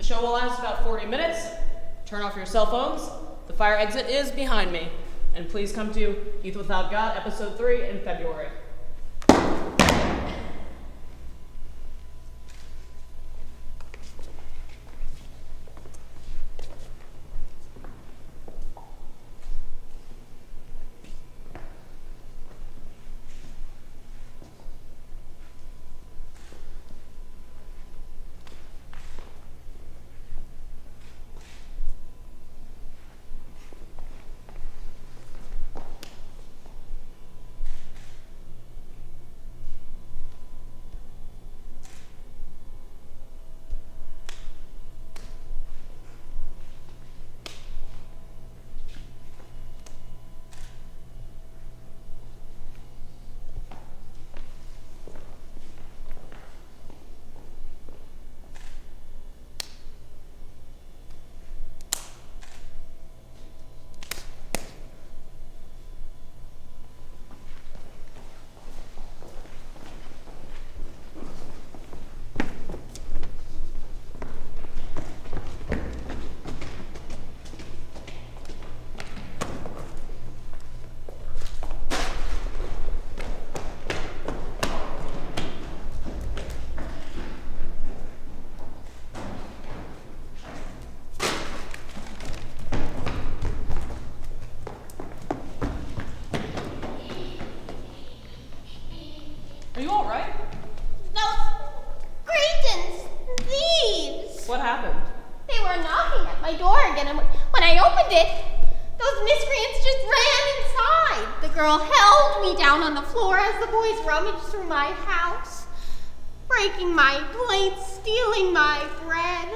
show will last about 40 minutes. Turn off your cell phones. The fire exit is behind me. And please come to Youth Without God, Episode 3 in February. Are you all right? Those Cretans, thieves. What happened? They were knocking at my door again, and when I opened it, those miscreants just ran inside. The girl held me down on the floor as the boys rummaged through my house, breaking my plates, stealing my bread.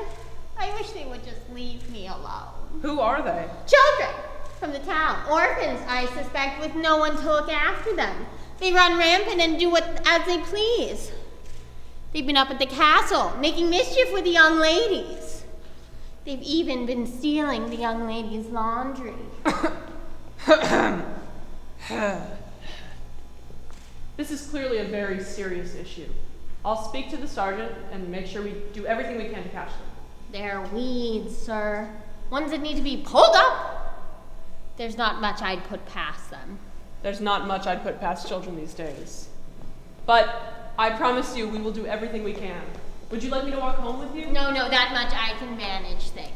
I wish they would just leave me alone. Who are they? Children from the town. Orphans, I suspect, with no one to look after them. They run rampant and do as they please. They've been up at the castle, making mischief with the young ladies. They've even been stealing the young ladies' laundry. This is clearly a very serious issue. I'll speak to the sergeant and make sure we do everything we can to catch them. They're weeds, sir. Ones that need to be pulled up. There's not much I'd put past them. There's not much I'd put past children these days. But I promise you we will do everything we can. Would you like me to walk home with you? No, that much I can manage, thank you.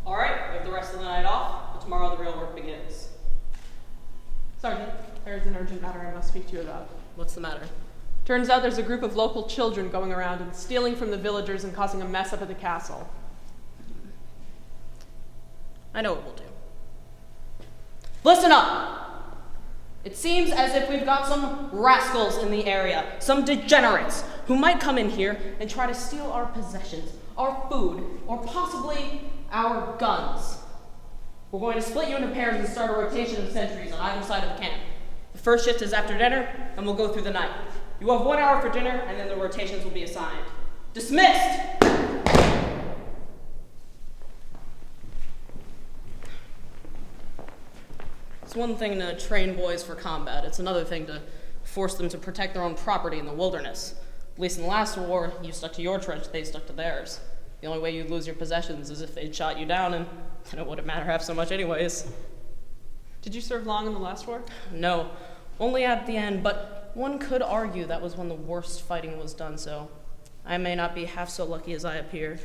All right, we have the rest of the night off, but tomorrow the real work begins. Sergeant, there is an urgent matter I must speak to you about. What's the matter? Turns out there's a group of local children going around and stealing from the villagers and causing a mess up at the castle. I know what we'll do. Listen up! It seems as if we've got some rascals in the area, some degenerates, who might come in here and try to steal our possessions, our food, or possibly our guns. We're going to split you into pairs and start a rotation of sentries on either side of the camp. The first shift is after dinner, and we'll go through the night. You have 1 hour for dinner, and then the rotations will be assigned. Dismissed! It's one thing to train boys for combat. It's another thing to force them to protect their own property in the wilderness. At least in the last war, you stuck to your trench, they stuck to theirs. The only way you'd lose your possessions is if they'd shot you down, and then it wouldn't matter half so much anyways. Did you serve long in the last war? No, only at the end, but one could argue that was when the worst fighting was done, so I may not be half so lucky as I appear.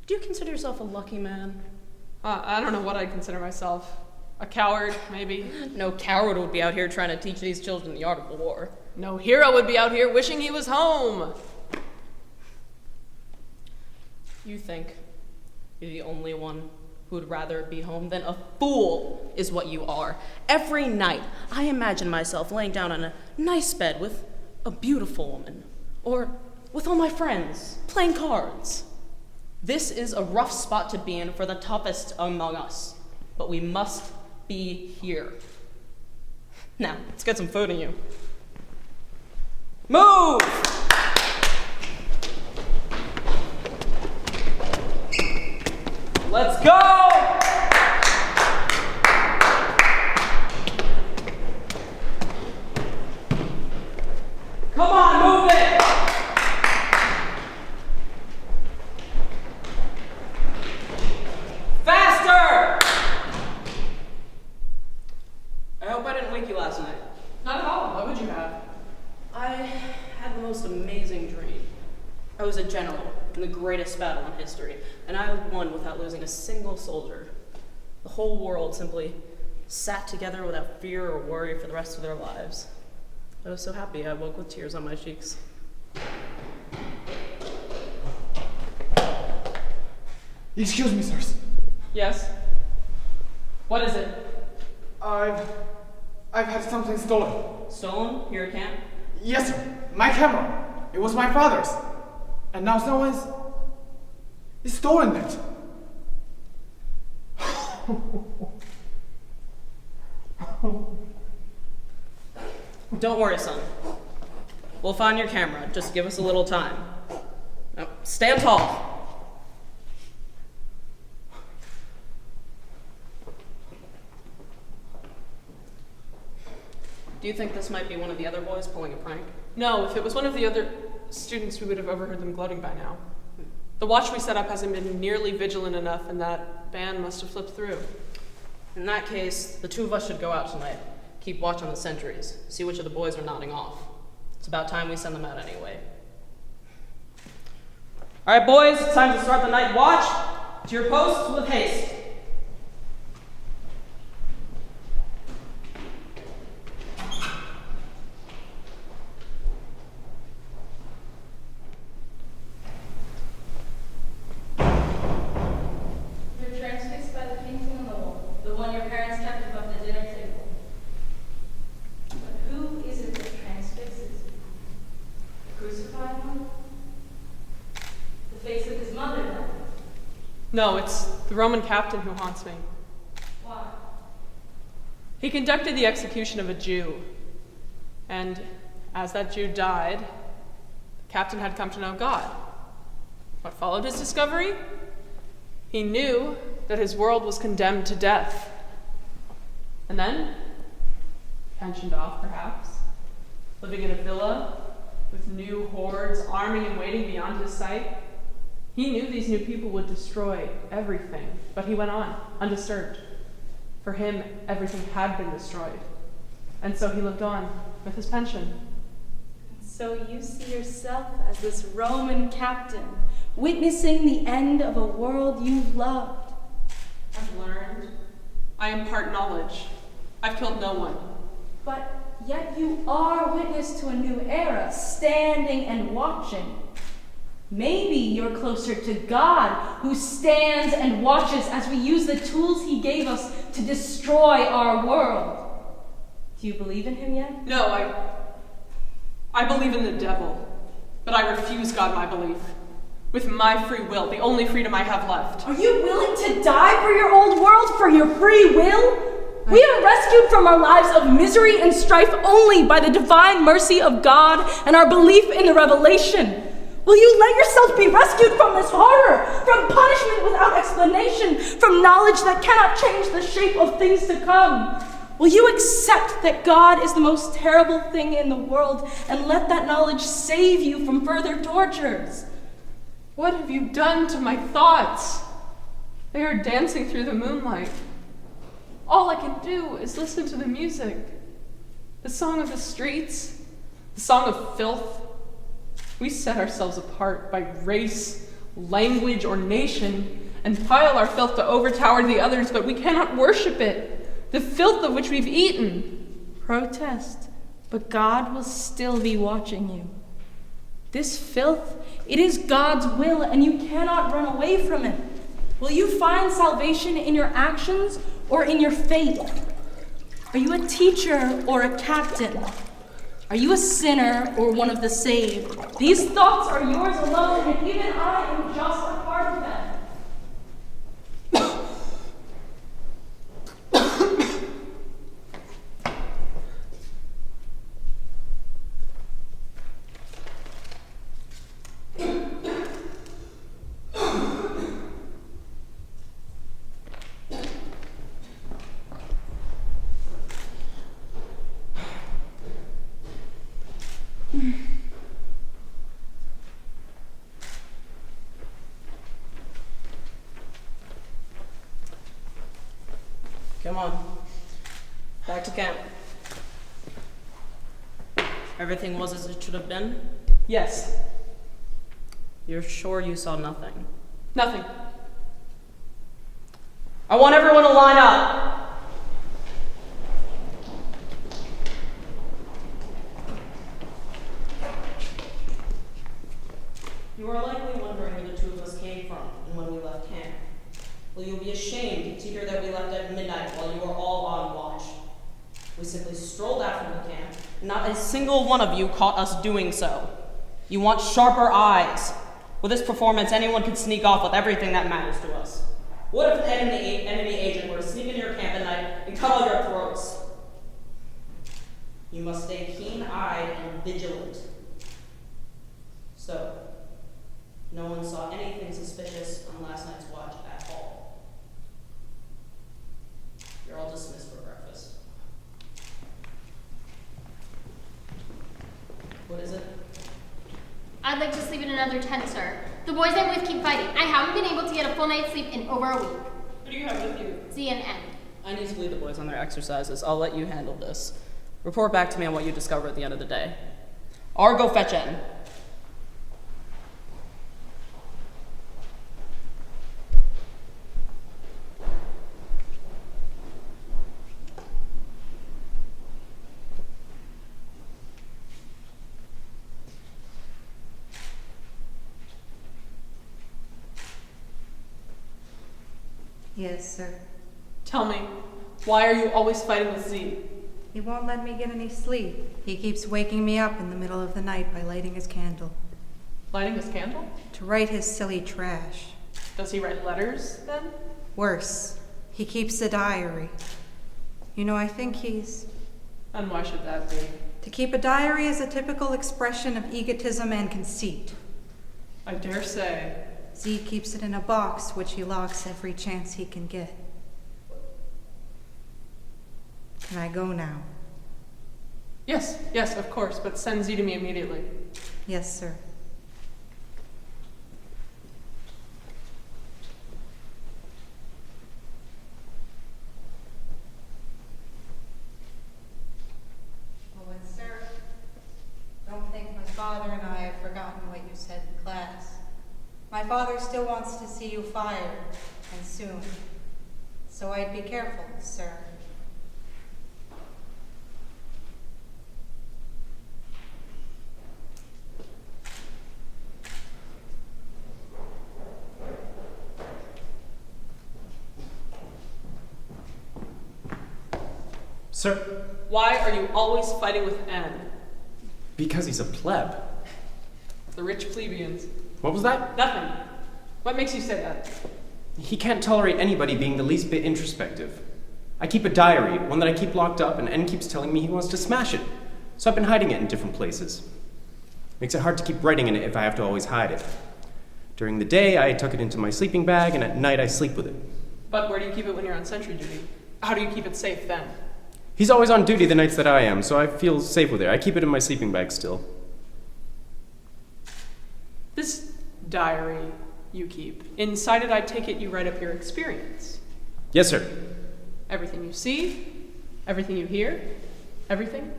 Do you consider yourself a lucky man? I don't know what I'd consider myself. A coward, maybe? No coward would be out here trying to teach these children the art of war. No hero would be out here wishing he was home. You think you're the only one who would rather be home? Then a fool is what you are. Every night, I imagine myself laying down on a nice bed with a beautiful woman, or with all my friends, playing cards. This is a rough spot to be in for the toughest among us, but we must be here. Now, let's get some food in you. Move! amazing dream. I was a general in the greatest battle in history, and I won without losing a single soldier. The whole world simply sat together without fear or worry for the rest of their lives. I was so happy I woke with tears on my cheeks. Excuse me, sirs. Yes? What is it? I've had something stolen. Stolen? Here at camp? Yes, sir. My camera. It was my father's. And now someone's stolen it. Don't worry, son. We'll find your camera. Just give us a little time. Now, stand tall. Do you think this might be one of the other boys pulling a prank? No, if it was one of the other students, we would have overheard them gloating by now. The watch we set up hasn't been nearly vigilant enough, and that band must have slipped through. In that case, the two of us should go out tonight. Keep watch on the sentries. See which of the boys are nodding off. It's about time we send them out anyway. All right, boys, it's time to start the night watch. To your posts with haste. You're transfixed by the painting on the wall, the one your parents kept above the dinner table. But who is it that transfixes you? The crucified one? The face of his mother, then? No, it's the Roman captain who haunts me. Why? He conducted the execution of a Jew, and as that Jew died, the captain had come to know God. What followed his discovery? He knew that his world was condemned to death. And then, pensioned off perhaps, living in a villa with new hordes arming and waiting beyond his sight, he knew these new people would destroy everything, but he went on, undisturbed. For him, everything had been destroyed. And so he lived on with his pension. So you see yourself as this Roman captain, witnessing the end of a world you've loved. I've learned. I impart knowledge. I've killed no one. But yet you are witness to a new era, standing and watching. Maybe you're closer to God, who stands and watches as we use the tools he gave us to destroy our world. Do you believe in him yet? No, I believe in the devil, but I refuse God my belief. With my free will, the only freedom I have left. Are you willing to die for your old world, for your free will? We are rescued from our lives of misery and strife only by the divine mercy of God and our belief in the revelation. Will you let yourself be rescued from this horror, from punishment without explanation, from knowledge that cannot change the shape of things to come? Will you accept that God is the most terrible thing in the world and let that knowledge save you from further tortures? What have you done to my thoughts? They are dancing through the moonlight. All I can do is listen to the music, the song of the streets, the song of filth. We set ourselves apart by race, language, or nation, and pile our filth to overtower the others, but we cannot worship it, the filth of which we've eaten. Protest, but God will still be watching you. This filth, it is God's will, and you cannot run away from it. Will you find salvation in your actions or in your faith? Are you a teacher or a captain? Are you a sinner or one of the saved? These thoughts are yours alone, and even I am just a part of them. Come on. Back to camp. Everything was as it should have been. Yes. You're sure you saw nothing? Nothing. I want everyone to line up. You are likely wondering where the two of us came from and when we left camp. Well, you'll be ashamed to hear that we left at midnight while you were all on watch. We simply strolled out from the camp, and not a single one of you caught us doing so. You want sharper eyes. With this performance, anyone could sneak off with everything that matters to us. What if an enemy agent were to sneak into your camp at night and cut all your throats? You must stay keen-eyed and vigilant. So, no one saw anything suspicious on last night's watch at all. You're all dismissed for breakfast. What is it? I'd like to sleep in another tent, sir. The boys I'm with keep fighting. I haven't been able to get a full night's sleep in over a week. Who do you have with you? Z and N. I need to lead the boys on their exercises. I'll let you handle this. Report back to me on what you discover at the end of the day. Or go fetch N. Yes, sir. Tell me, why are you always fighting with Z? He won't let me get any sleep. He keeps waking me up in the middle of the night by lighting his candle. Lighting his candle? To write his silly trash. Does he write letters, then? Worse, he keeps a diary. You know, I think he's... And why should that be? To keep a diary is a typical expression of egotism and conceit. I dare say. Z keeps it in a box which he locks every chance he can get. Can I go now? Yes, of course, but send Z to me immediately. Yes, sir. Oh, and sir, don't think my father and I have forgotten what you said in class. My father still wants to see you fired, and soon. So I'd be careful, sir. Sir, Why are you always fighting with N? because he's a pleb. The rich plebeians. What was that? Nothing. What makes you say that? He can't tolerate anybody being the least bit introspective. I keep a diary, one that I keep locked up, and N keeps telling me he wants to smash it. So I've been hiding it in different places. Makes it hard to keep writing in it if I have to always hide it. During the day, I tuck it into my sleeping bag, and at night I sleep with it. But where do you keep it when you're on sentry duty? How do you keep it safe then? He's always on duty the nights that I am, so I feel safe with it. I keep it in my sleeping bag still. This diary you keep, inside it I take it you write up your experience. Yes, sir. Everything you see, everything you hear, everything.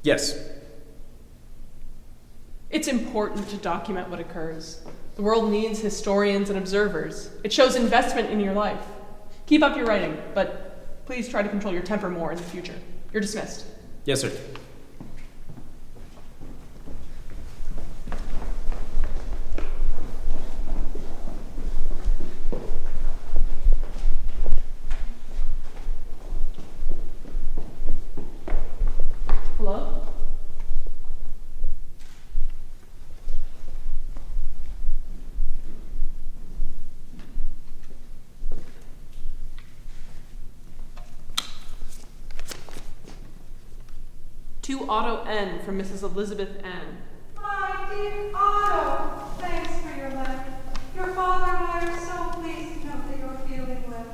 Yes. It's important to document what occurs. The world needs historians and observers. It shows investment in your life. Keep up your writing, but please try to control your temper more in the future. You're dismissed. Yes, sir. Hello? To Otto N. from Mrs. Elizabeth N. My dear Otto, thanks for your letter. Your father and I are so pleased to know that you're feeling well.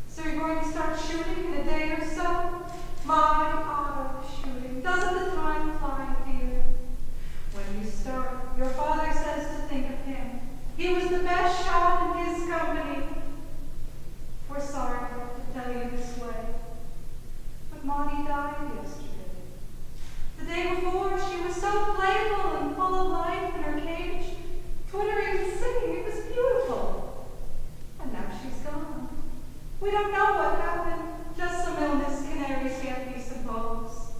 So you're going to start shooting in a day or so? My Otto, shooting. Doesn't the time fly, dear? When you start, your father says to think of him. He was the best shot in his company. We're sorry to have to tell you this way, but Monty died yesterday. The day before, she was full of life in her cage, twittering and singing. It was beautiful. And now she's gone. We don't know what happened. Just some illness canaries can't be supposed.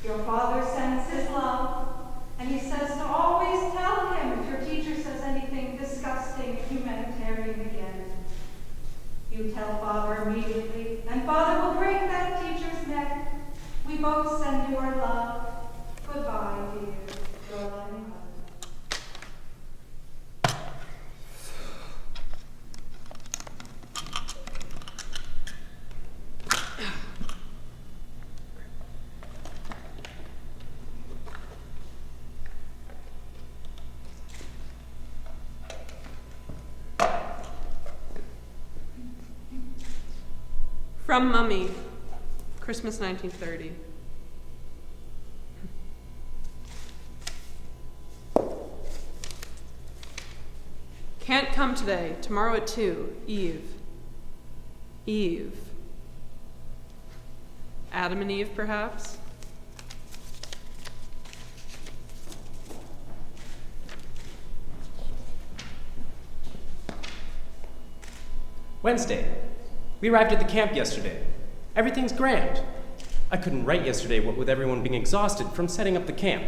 Your father sends his love, and he says to always tell him if your teacher says anything disgusting and humanitarian again. You tell father immediately, and father will break that teacher's neck. We both send you our love. Goodbye, dear. Your loving mother. From Mummy, Christmas 1930. Can't come today. Tomorrow at 2. Eve. Eve. Adam and Eve, perhaps? Wednesday. We arrived at the camp yesterday. Everything's grand. I couldn't write yesterday, what with everyone being exhausted from setting up the camp.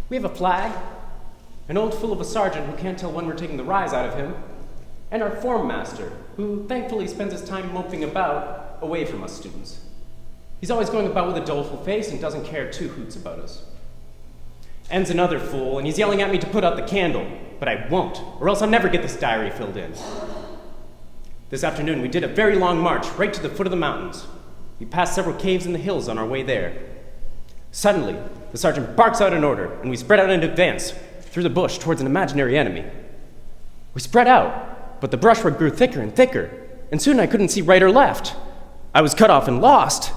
We have a flag, an old fool of a sergeant who can't tell when we're taking the rise out of him, and our form master, who thankfully spends his time moping about away from us students. He's always going about with a doleful face and doesn't care two hoots about us. N's another fool, and he's yelling at me to put out the candle, but I won't, or else I'll never get this diary filled in. This afternoon, we did a very long march right to the foot of the mountains. We passed several caves in the hills on our way there. Suddenly, the sergeant barks out an order, and we spread out in advance through the bush towards an imaginary enemy. We spread out, but the brushwood grew thicker and thicker, and soon I couldn't see right or left. I was cut off and lost,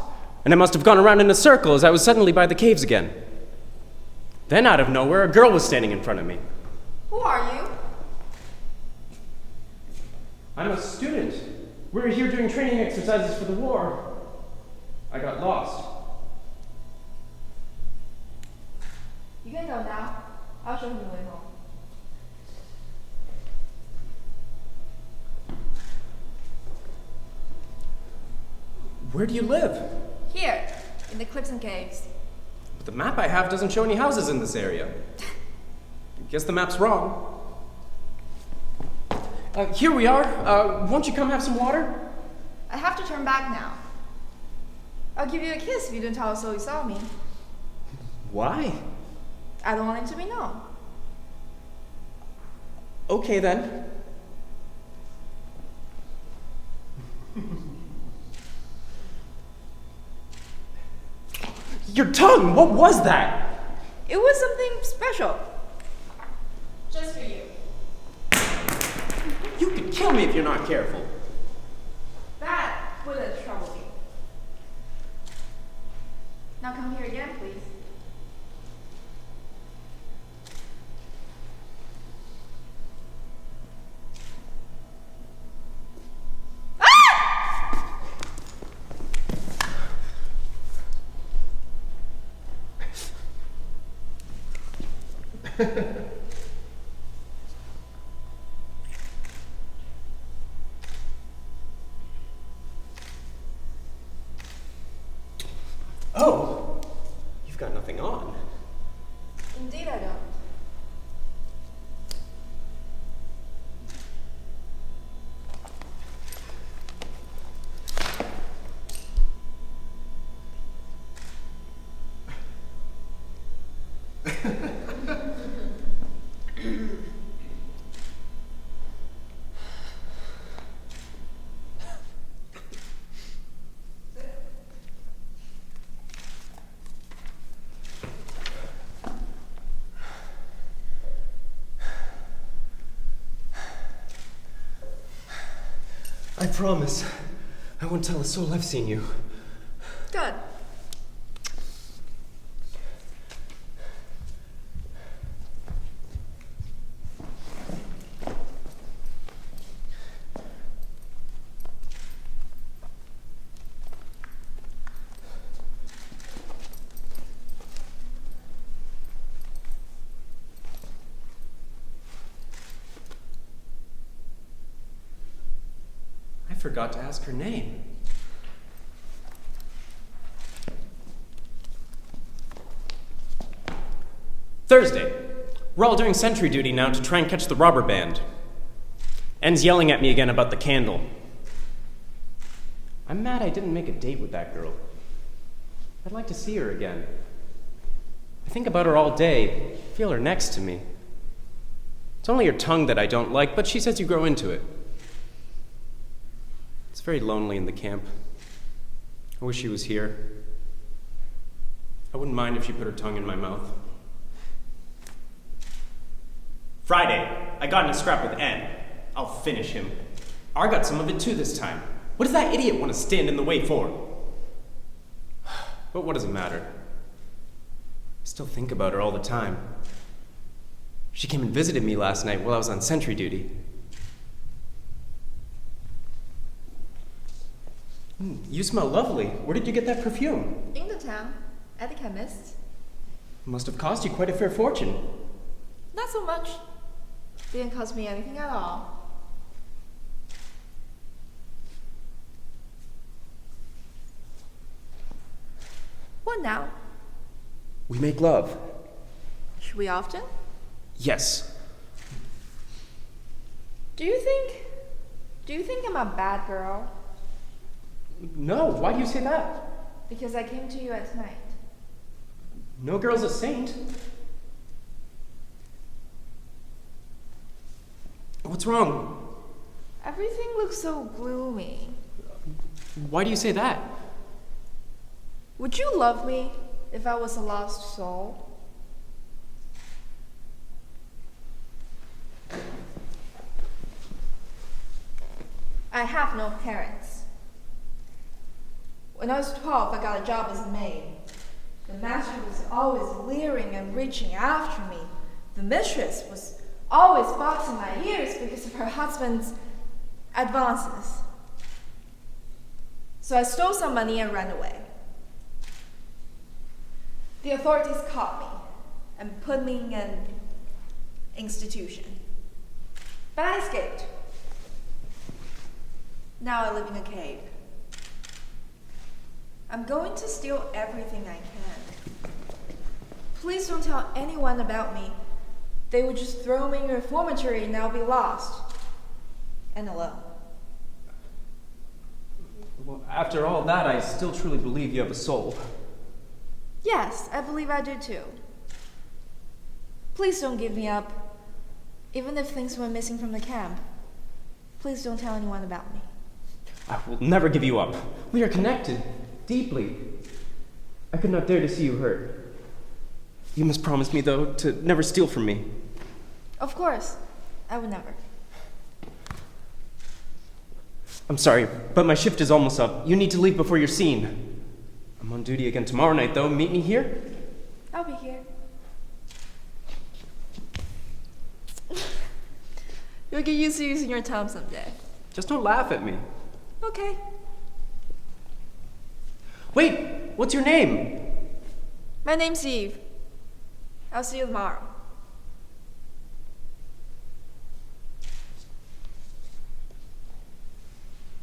and I must have gone around in a circle as I was suddenly by the caves again. Then, out of nowhere, a girl was standing in front of me. Who are you? I'm a student. We were here doing training exercises for the war. I got lost. You can go now. I'll show him the way home. Where do you live? Here, in the cliffs and caves. But the map I have doesn't show any houses in this area. I guess the map's wrong. Here we are. Won't you come have some water? I have to turn back now. I'll give you a kiss if you don't tell us so you saw me. Why? I don't want him to be known. Okay then. Your tongue! What was that? It was something special. Just for you. You could kill me if you're not careful. That wouldn't trouble you. Now come here again, please. Oh, you've got nothing on. Indeed I don't. I promise. I won't tell a soul I've seen you. Good. forgot to ask her name. Thursday. We're all doing sentry duty now to try and catch the robber band. En's yelling at me again about the candle. I'm mad I didn't make a date with that girl. I'd like to see her again. I think about her all day, feel her next to me. It's only her tongue that I don't like, but she says you grow into it. It's very lonely in the camp. I wish she was here. I wouldn't mind if she put her tongue in my mouth. Friday, I got in a scrap with En. I'll finish him. I got some of it too this time. What does that idiot want to stand in the way for? But what does it matter? I still think about her all the time. She came and visited me last night while I was on sentry duty. You smell lovely. Where did you get that perfume? In the town, at the chemist. Must have cost you quite a fair fortune. Not so much. Didn't cost me anything at all. What now? We make love. Should we often? Yes. Do you think I'm a bad girl? No, why do you say that? Because I came to you at night. No girl's a saint. What's wrong? Everything looks so gloomy. Why do you say that? Would you love me if I was a lost soul? I have no parents. When I was 12, I got a job as a maid. The master was always leering and reaching after me. The mistress was always boxing my ears because of her husband's advances. So I stole some money and ran away. The authorities caught me and put me in an institution. But I escaped. Now I live in a cave. I'm going to steal everything I can. Please don't tell anyone about me. They would just throw me in a reformatory and I'll be lost. And alone. Well, after all that, I still truly believe you have a soul. Yes, I believe I do too. Please don't give me up. Even if things went missing from the camp. Please don't tell anyone about me. I will never give you up. We are connected, deeply. I could not dare to see you hurt. You must promise me, though, to never steal from me. Of course, I would never. I'm sorry, but my shift is almost up. You need to leave before you're seen. I'm on duty again tomorrow night, though. Meet me here. I'll be here. You'll get used to using your tongue someday. Just don't laugh at me. Okay. Wait, what's your name? My name's Eve. I'll see you tomorrow.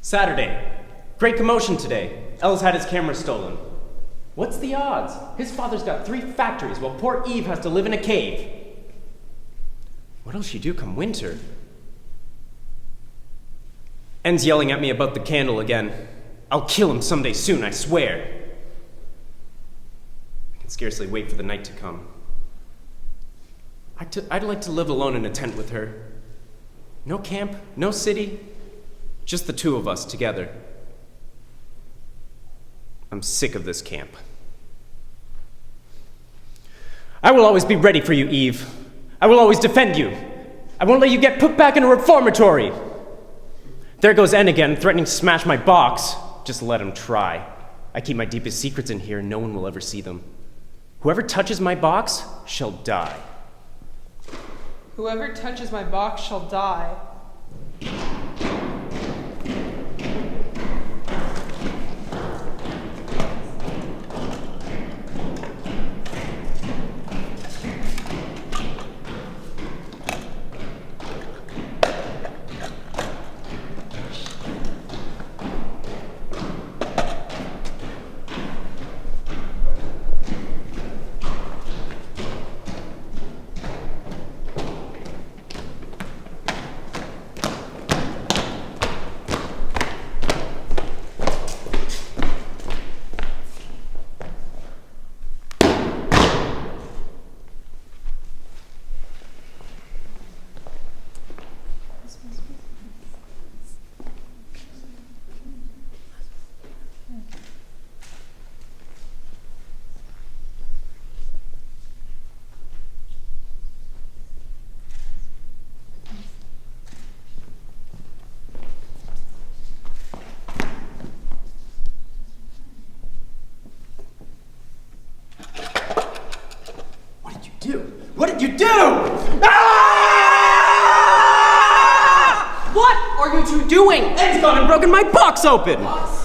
Saturday. Great commotion today. El's had his camera stolen. What's the odds? His father's got 3 factories while poor Eve has to live in a cave. What'll she do come winter? En's yelling at me about the candle again. I'll kill him someday soon, I swear. I can scarcely wait for the night to come. I'd like to live alone in a tent with her. No camp, no city, just the 2 of us together. I'm sick of this camp. I will always be ready for you, Eve. I will always defend you. I won't let you get put back in a reformatory. There goes En again, threatening to smash my box. Just let him try. I keep my deepest secrets in here, and no one will ever see them. Whoever touches my box shall die. Whoever touches my box shall die. did you do? What are you two doing? Ed's gone and broken my box open!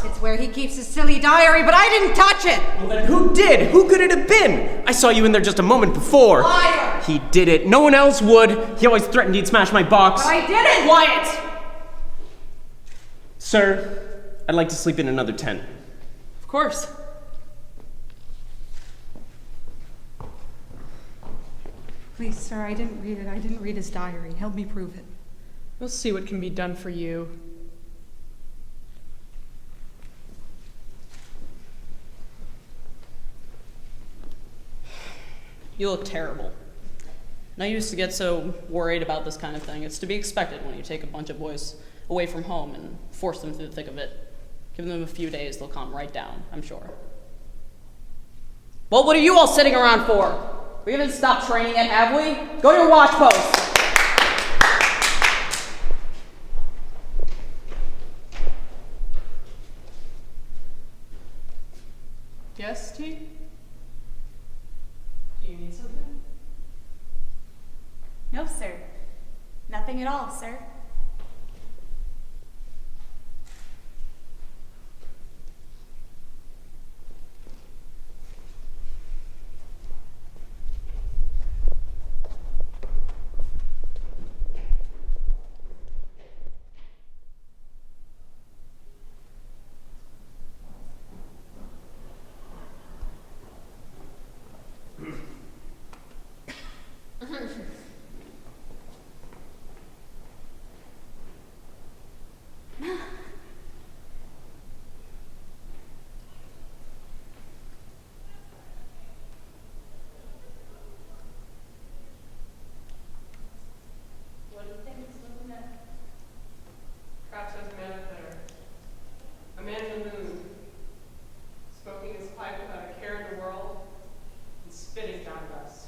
It's where he keeps his silly diary, but I didn't touch it! Well, then who did? Who could it have been? I saw you in there just a moment before. Liar! He did it. No one else would. He always threatened he'd smash my box. But I didn't! Quiet! Sir, I'd like to sleep in another tent. Of course. Please, sir, I didn't read it. I didn't read his diary. Help me prove it. We'll see what can be done for you. You look terrible. And I used to get so worried about this kind of thing. It's to be expected when you take a bunch of boys away from home and force them through the thick of it. Give them a few days, they'll calm right down, I'm sure. Well, what are you all sitting around for? We haven't stopped training yet, have we? Go to your watch post. Yes, T? Do you need something? No, sir. Nothing at all, sir. What do you think he's looking at? Perhaps there's a man up there. A man in the moon, smoking his pipe without a care in the world, and spitting down dust.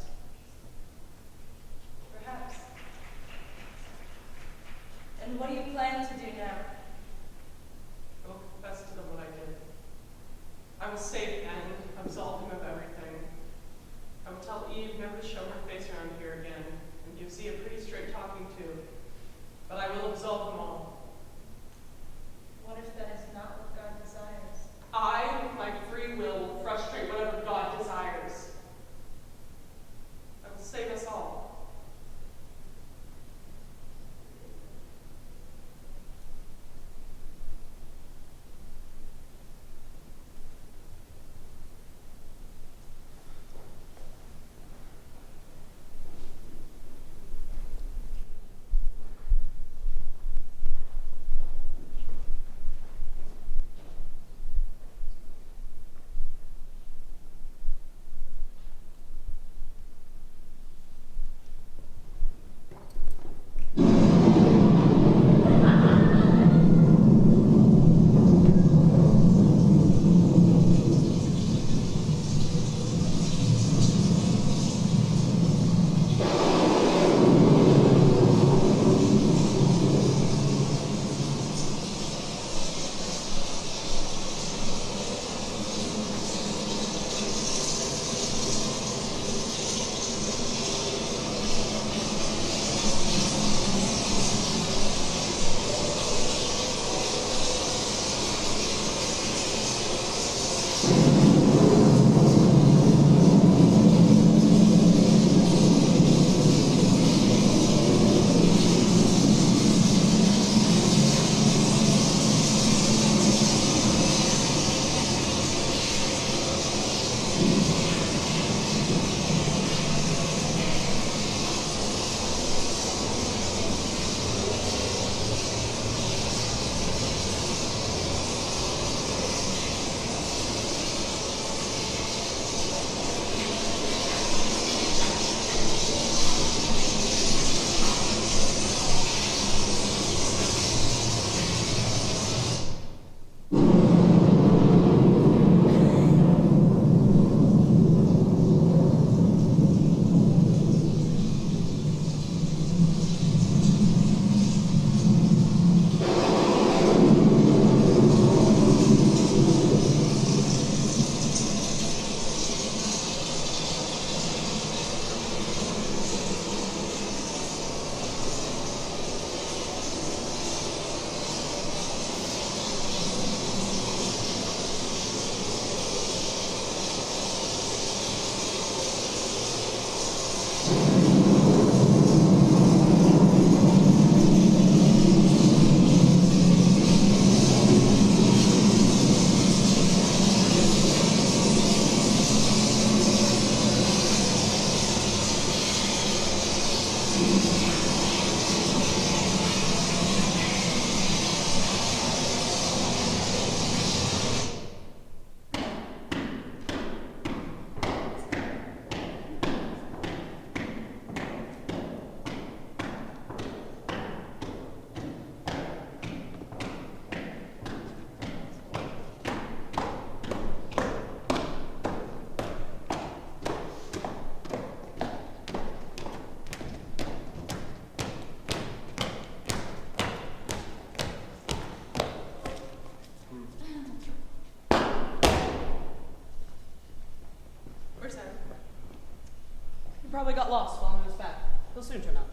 got lost following us back. He'll soon turn up.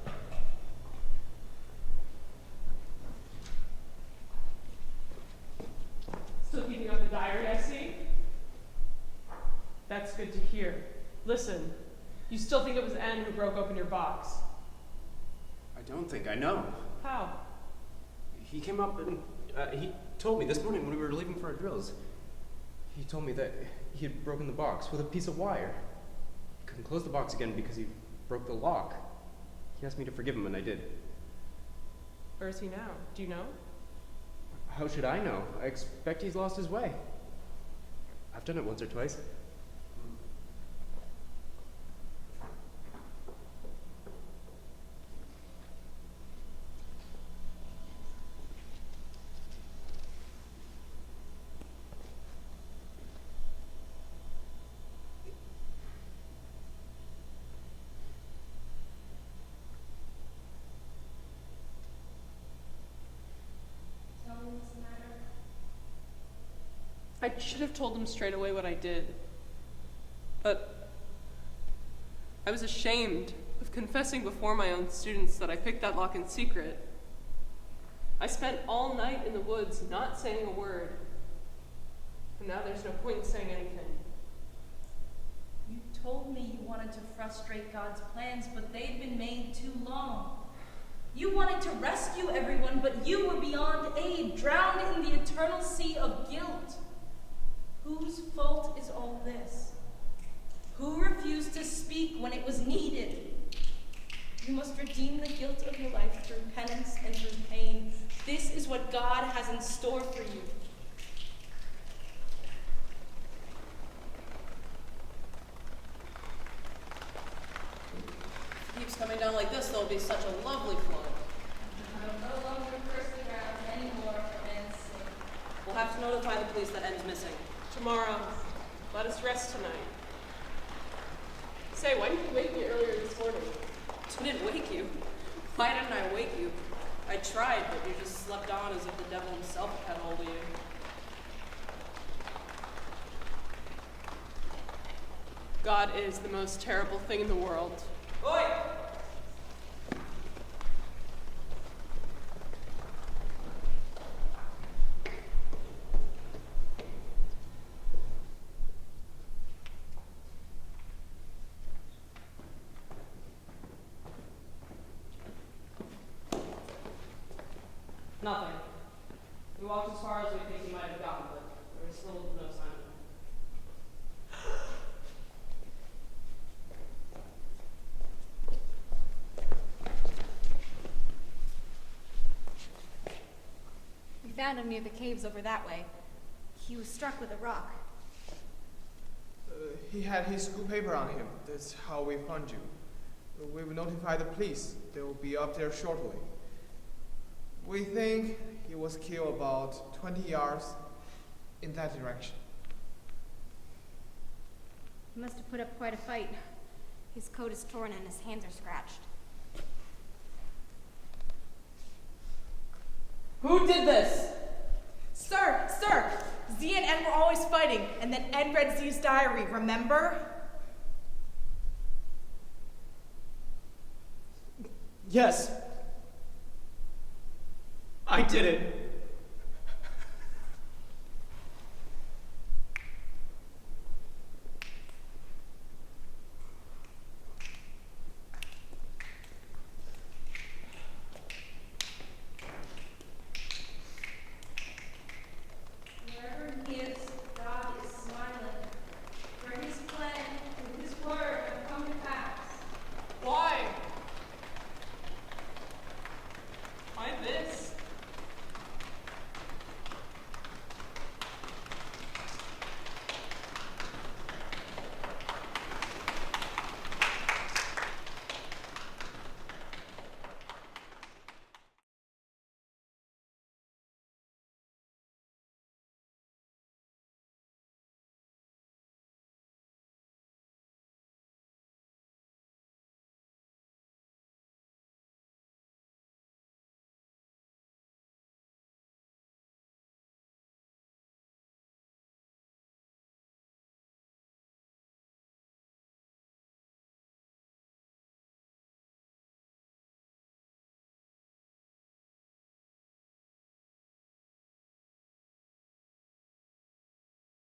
Still keeping up the diary, I see? That's good to hear. Listen, you still think it was Anne who broke open your box? I don't think I know. How? He came up and he told me this morning when we were leaving for our drills. He told me that he had broken the box with a piece of wire. He couldn't close the box again because he broke the lock. He asked me to forgive him, and I did. Where is he now? Do you know? How should I know? I expect he's lost his way. I've done it once or twice. I should have told him straight away what I did. But I was ashamed of confessing before my own students that I picked that lock in secret. I spent all night in the woods not saying a word. And now there's no point in saying anything. You told me you wanted to frustrate God's plans, but they'd been made too long. You wanted to rescue everyone, but you were beyond aid, drowned in the eternal sea of guilt. Whose fault is all this? Who refused to speak when it was needed? You must redeem the guilt of your life through penance and through pain. This is what God has in store for you. If it keeps coming down like this, there'll be such a lovely flood. I'll no longer curse the ground anymore for man's sake. We'll have to notify the police that N's missing. Tomorrow, let us rest tonight. Say, why didn't you wake me earlier this morning? I didn't wake you. Why didn't I wake you? I tried, but you just slept on as if the devil himself had hold of you. God is the most terrible thing in the world. Oi! Nothing. We walked as far as we think he might have gotten, but there was still no sign of him. We found him near the caves over that way. He was struck with a rock. He had his school paper on him. That's how we found you. We will notify the police. They will be up there shortly. We think he was killed about 20 yards in that direction. He must have put up quite a fight. His coat is torn and his hands are scratched. Who did this? Sir! Z and N were always fighting, and then N read Z's diary, remember? Yes. I did it.